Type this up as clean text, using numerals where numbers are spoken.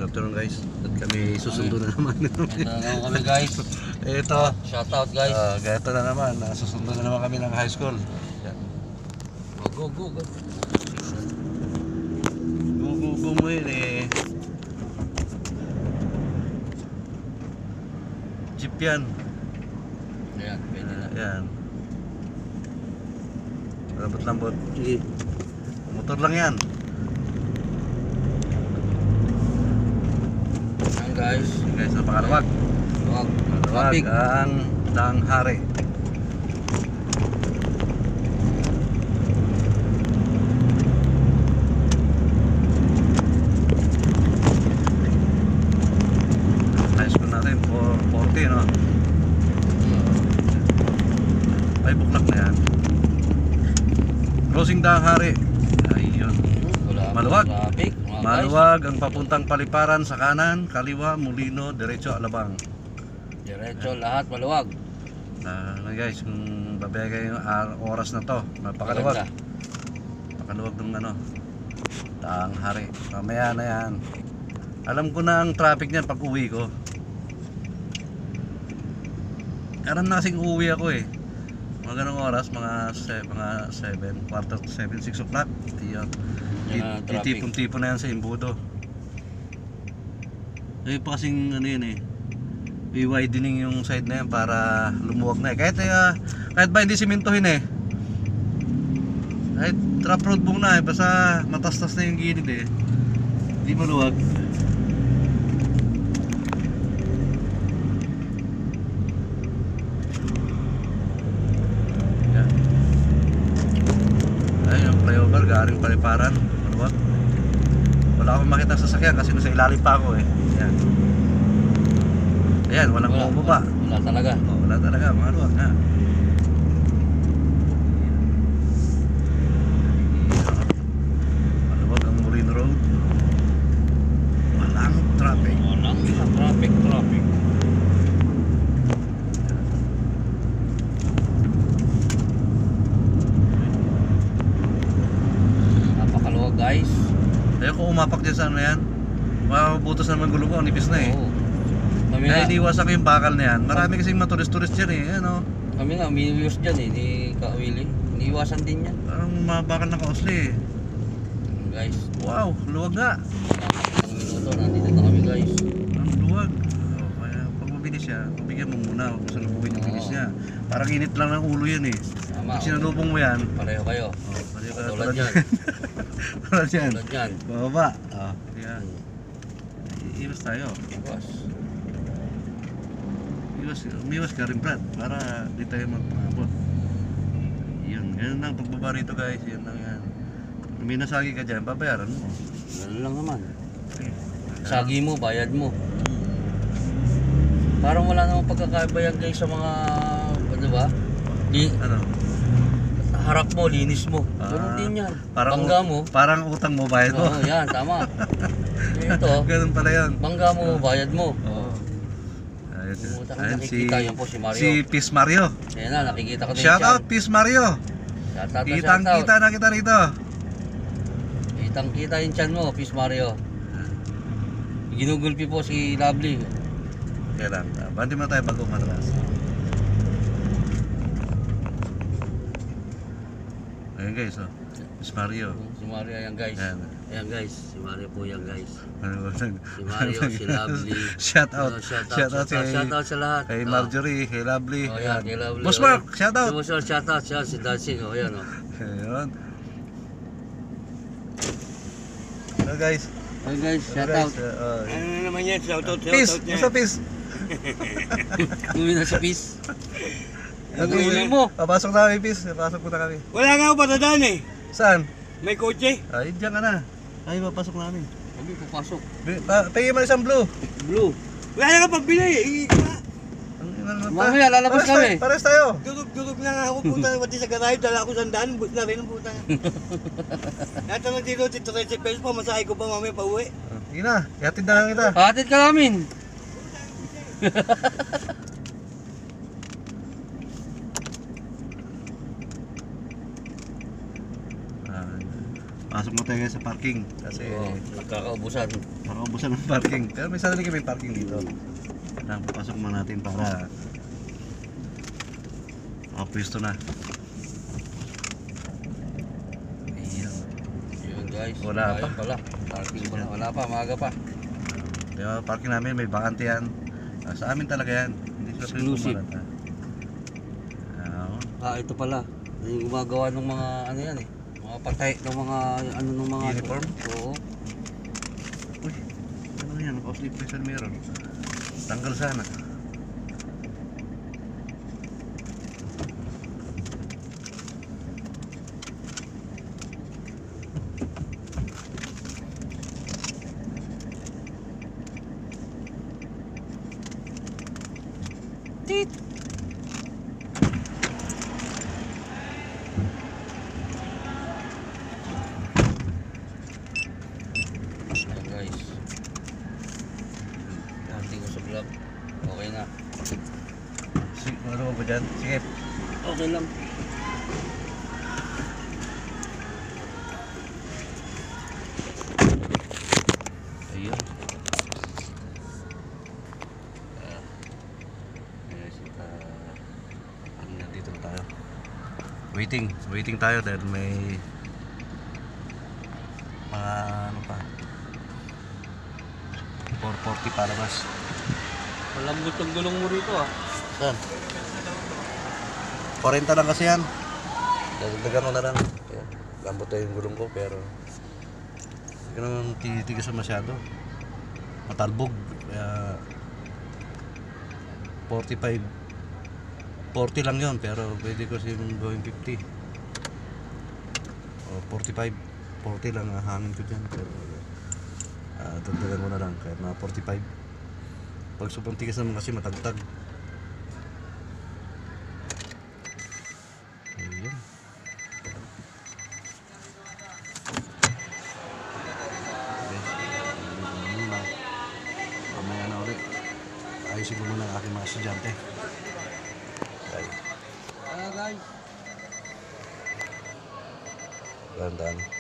Good afternoon guys. At kami susundo na naman. Ito na naman kami guys. Ito. Shout out guys. Ganito na naman. Susundo na naman kami ng high school. Yan. Go. Go mo yun eh. Jeep yan. Ayan, pwede na. Yan. Lambot-lambot. Sige. Motor lang yan. Ayan guys. Guys, napakaluwag. Luwag. Maluwag ang Danghari. High school natin, 440 no? 5 o'clock na yan. Crossing Danghari. Ayun. Maluwag. Traffic, mga Maluwag ang papuntang Paliparan sa kanan, kaliwa, Molino, diretso Alabang. Diretso lahat maluwag. Guys, kung babaya kayo yung oras na to, napakaluwag. Napakaluwag ng ano, Danghari. Mamaya na yan. Alam ko na ang traffic niyan pag uwi ko. Aram na kasing uwi ako eh. Mga ganong oras, mga 7, quarter to 7, 6 o'clock. Yun. Titipon-tipon na yan sa Imbudo. Ngayon pa kasing ano yun eh, i-widening yung side na yan para lumuwag na eh. Kahit ba hindi simintuhin eh, kahit trap road bong na eh, basta matastas na yung gilid eh, hindi maluwag. Yan. Ayun yung flyover, garing Paliparan, maluwag. Wala akong makita sa sasakyan kasi nasa ilalim pa ako eh. Yan. Ayan, walang bumaba. Wala talaga. Wala talaga, mga luwag ha. Maluwag ang Molino Road. Walang traffic. Walang traffic. Napakaluwag guys. Ayaw ko umapak dyan sa ano yan. Makabutos naman gulo ko, nipis na eh. Oo. Kami Kaya nga, iniwasan ko yung bakal na yan. Marami kasing maturist-turist dyan eh. Ano? kami nga, umiiwas dyan eh, di ka-willy. Iniiwasan din yan. Parang mabakal na kausli eh. Guys, Wow, luwag nga. ang minuto, nandito na kami guys. Ang luwag. Kaya pag mabilis siya, pabigyan mo muna. Huwag mo salubungin yung bilis niya. Parang init lang ng ulo yan eh. Tama. Pag sinalubong mo yan, Pareho kayo. pareho ka Tulad yan. Tulad yan. Tulad yan. Bababa. Yan. Iwas tayo. Iwas. Umiwas ka rin, Brad, para di tayo magpapabot. Yun, ganun lang pagbaba rito guys. Yun lang yan. Kung may nasagi ka dyan, babayaran mo. Ganun lang naman. Sagi mo, bayad mo. Parang wala namang pagkakaiba yan guys sa mga, ano ba? Ano? Harap mo, linis mo. Ganun din yan. Bangga mo. Parang utang mo, bayad mo. Oo, yan, tama. Ito, Ganun pala yun. bangga mo, bayad mo. Oo. Ayun, nakikita yan po si Mario. Si Peace Mario. Ayan na, nakikita ko din Shout out Peace Mario. Shout out. Kitang-kita na kita rito. Kitang-kita yung chan mo, Peace Mario. Ginugulpi po si Lovely. Kaya lang, bandi mo tayo bago matalas. Ayun guys, Peace Mario. Si Mario yan guys. Ayan guys, si Mario po yan guys. Si Mario, si Lovely. Shout out. Shout out sa lahat. kay Marjorie, kay Lovely. Oh, yan, kay Lovely. Boss Mark, shout out. Si Boss Mark, shout out. Siya, si Dancing. Oh, yan oh. Ayun. Hello guys. Hey guys, shout Hello, out. guys. Ano na naman yan? Shout out Peace, niya. basta peace. Uwi na si Peace. Ano Uwi mo. Papasok na kami, peace. Papasok po na kami. Wala nga ako patadaan eh. Saan? May kotse. Ay, diyan ka na. Ay, papasok namin. Sabi, papasok. Tingin mo isang blue. Blue. Wala nga pagbili eh. Mamaya, lalabas kami. Pares tayo. Durog na nga ako puta. Pati sa garahe, dala ako sandaan. But na rin ang puta. Lahat naman dito, 13 pesos pa. Masahe ko pa mamaya pa uwi. Sige na, ihatid na lang kita. Hatid ka namin. Pasok mo tayo sa parking kasi Nagkakaubusan. nakaubusan ng parking. Pero may sarili kami parking dito. Kailangan papasok mo natin para makapwesto na. Ayan. Yun guys. Wala pa. Ayun pala. Parking pala. Wala pa, maaga pa. Kaya parking namin may bakante yan. Sa amin talaga yan. Hindi sila Exclusive. pumarata. Ito pala. Yung gumagawa ng mga ano yan eh. Mga patay ng mga ano ng mga Uniform? Oo. Uy, ano yan? Naka-sleep pressure mirror. Tanggal sana. Tit. Ayan guys. Nanti ko sa vlog. Okay na. Sige, ano ba dyan? Sige. Okay lang. Ayun. Ano na dito na tayo? Waiting tayo dahil may mga ano pa 440 palabas. Malambot ang gulong mo rito ah. Saan? 40 lang kasi yan. Dagdagan ko na lang. Ayan. Lambot tayo yung gulong ko pero hindi ko naman titigas masyado. Matalbog. Kaya 45 40 lang yon pero pwede ko siyang gawin 50 o 45 40 lang ang hangin ko dyan pero dagdagan mo na lang kahit mga 45 pag sobrang tigas naman kasi matagtag. Ayun. Mamaya na ulit ayusin ko muna ang aking mga estudyante. Guys. Dahan-dahan.